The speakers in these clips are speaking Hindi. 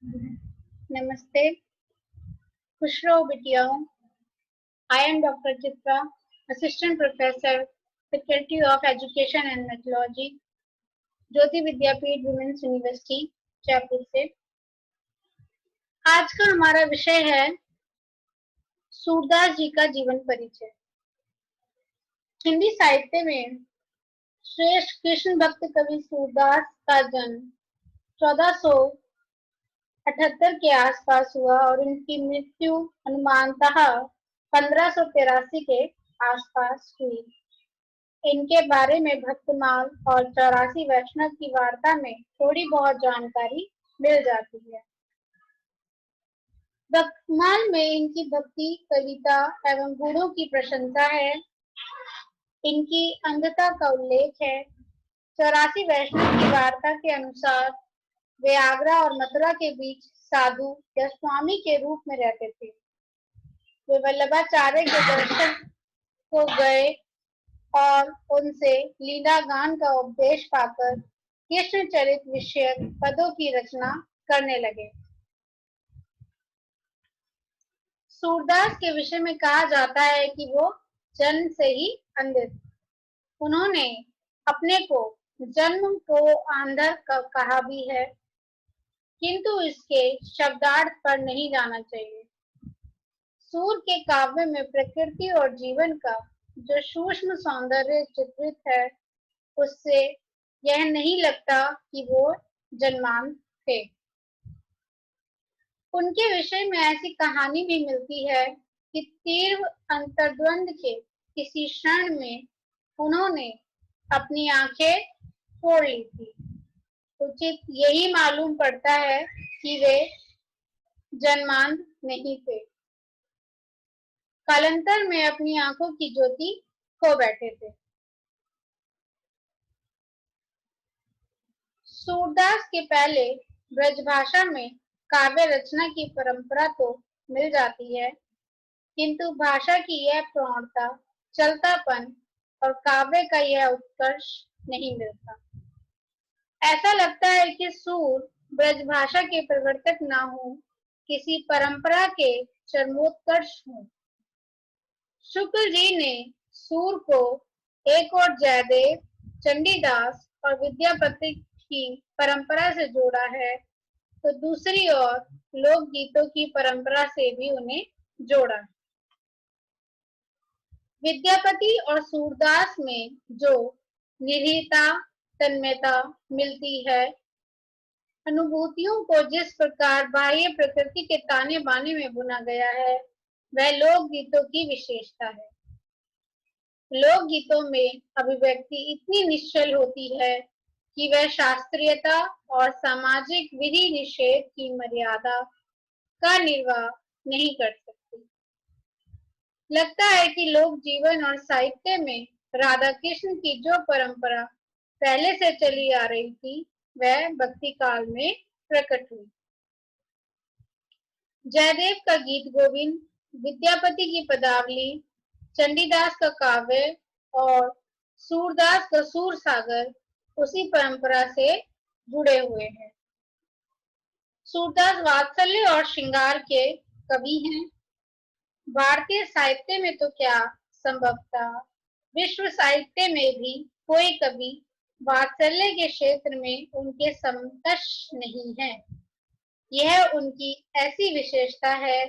नमस्ते, खुश रहो बिटियाओं। I am Dr. Chitra, Assistant Professor, Faculty of Education and Methodology, Jyoti Vidyapeeth women's university Jaipur से। आज का हमारा विषय है सूरदास जी का जीवन परिचय। हिंदी साहित्य में श्रेष्ठ कृष्ण भक्त कवि सूरदास का जन्म 1478 के आसपास हुआ और उनकी मृत्यु अनुमानतः 1583 के आसपास हुई। इनके बारे में भक्तमाल और 84 वैष्णव की वार्ता में थोड़ी बहुत जानकारी मिल जाती है। भक्तमाल में इनकी भक्ति, कविता एवं गुणों की प्रशंसा है। इनकी अंधता का उल्लेख है। 84 वैष्णव की वार्ता के अनुसार वे आगरा और मथुरा के बीच साधु या स्वामी के रूप में रहते थे। वे वल्लभाचार्य के दर्शन को गए और उनसे लीला गान का उपदेश पाकर कृष्ण चरित विषयक पदों की रचना करने लगे। सूरदास के विषय में कहा जाता है कि वो जन्म से ही अंधे थे। उन्होंने अपने को जन्म को आंधर कहा भी है, किंतु इसके शब्दार्थ पर नहीं जाना चाहिए। सूर के काव्य में प्रकृति और जीवन का जो सूक्ष्म सौंदर्य चित्रित है, उससे यह नहीं लगता कि वो जन्मांध थे। उनके विषय में ऐसी कहानी भी मिलती है कि तीव्र अंतर्द्वंद के किसी क्षण में उन्होंने अपनी आंखें फोड़ ली थी। उचित यही मालूम पड़ता है कि वे जन्मांध नहीं थे। कालांतर में अपनी आंखों की ज्योति खो बैठे थे। सूरदास के पहले ब्रजभाषा में काव्य रचना की परंपरा तो मिल जाती है, किंतु भाषा की यह प्रौढ़ता, चलतापन और काव्य का यह उत्कर्ष नहीं मिलता। ऐसा लगता है कि सूर ब्रजभाषा के प्रवर्तक ना हो, किसी परंपरा के चरमोत्कर्ष हों। शुक्ल जी ने सूर को एक और जयदेव, चंडीदास और विद्यापति की परंपरा से जोड़ा है, तो दूसरी ओर लोकगीतों की परंपरा से भी उन्हें जोड़ा। विद्यापति और सूरदास में जो निहिता, तन्मयता मिलती है, अनुभूतियों को जिस प्रकार बाह्य प्रकृति के ताने बाने में बुना गया है, वह लोकगीतों की विशेषता है। लोकगीतों में अभिव्यक्ति इतनी निश्चल होती है कि वह शास्त्रीयता और सामाजिक विधि निषेध की मर्यादा का निर्वाह नहीं कर सकती। लगता है कि लोक जीवन और साहित्य में राधा कृष्ण की जो परंपरा पहले से चली आ रही थी, वह भक्ति काल में प्रकट हुई। जयदेव का गीत गोविंद, विद्यापति की पदावली, चंडीदास का काव्य और सूरदास का सूर सागर उसी परंपरा से जुड़े हुए हैं। सूरदास वात्सल्य और श्रृंगार के कवि हैं। भारतीय साहित्य में तो क्या, संभवतः विश्व साहित्य में भी कोई कवि वात्सल्य के क्षेत्र में उनके समकक्ष नहीं है। यह उनकी ऐसी विशेषता है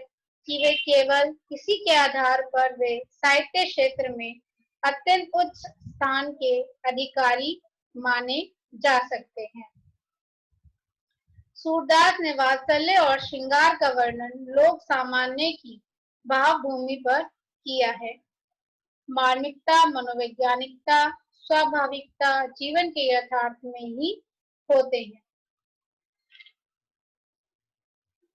कि वे केवल इसी के आधार पर वे साहित्य क्षेत्र में अत्यंत उच्च स्थान के अधिकारी माने जा सकते हैं। सूरदास ने वात्सल्य और श्रृंगार का वर्णन लोक सामान्य की भावभूमि पर किया है। मार्मिकता, मनोवैज्ञानिकता, स्वाभाविकता जीवन के यथार्थ में ही होते हैं।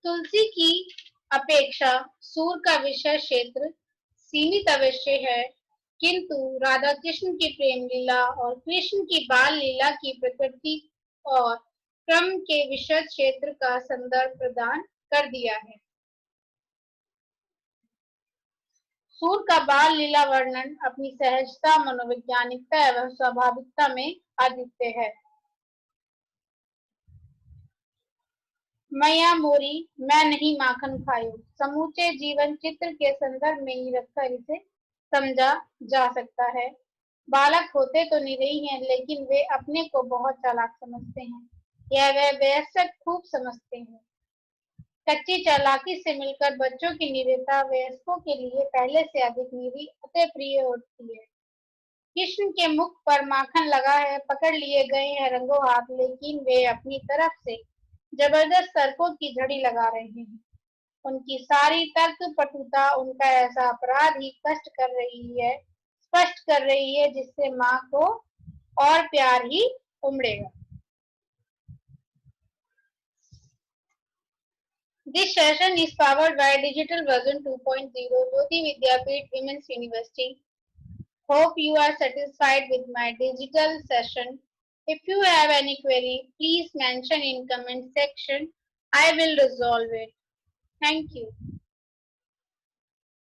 तुलसी की अपेक्षा सूर का विषय क्षेत्र सीमित अवश्य है, किंतु राधा कृष्ण की प्रेम लीला और कृष्ण की बाल लीला की प्रकृति और क्रम के विषय क्षेत्र का संदर्भ प्रदान कर दिया है। सूर का बाल लीला वर्णन अपनी सहजता, मनोवैज्ञानिकता एवं स्वाभाविकता में अद्वितीय है। मैया मोरी मैं नहीं माखन खायो, समूचे जीवन चित्र के संदर्भ में ही रखकर इसे समझा जा सकता है। बालक होते तो निरीह हैं, लेकिन वे अपने को बहुत चालाक समझते हैं। यह वे वयस्क खूब समझते हैं। कच्ची चालाकी से मिलकर बच्चों की निरीहता वयस्कों के लिए पहले से अधिक निरी अति प्रिय होती है। कृष्ण के मुख पर माखन लगा है, पकड़ लिए गए हैं रंगों हाथ, लेकिन वे अपनी तरफ से जबरदस्त सर्पों की झड़ी लगा रहे हैं। उनकी सारी तर्क पटुता उनका ऐसा अपराध ही कष्ट कर रही है, स्पष्ट कर रही है, जिससे माँ को और प्यार ही उमड़ेगा। This session is powered by Digital Version 2.0, Jyoti Vidyapeeth Women's University. Hope you are satisfied with my digital session. If you have any query, please mention in comment section. I will resolve it. Thank you.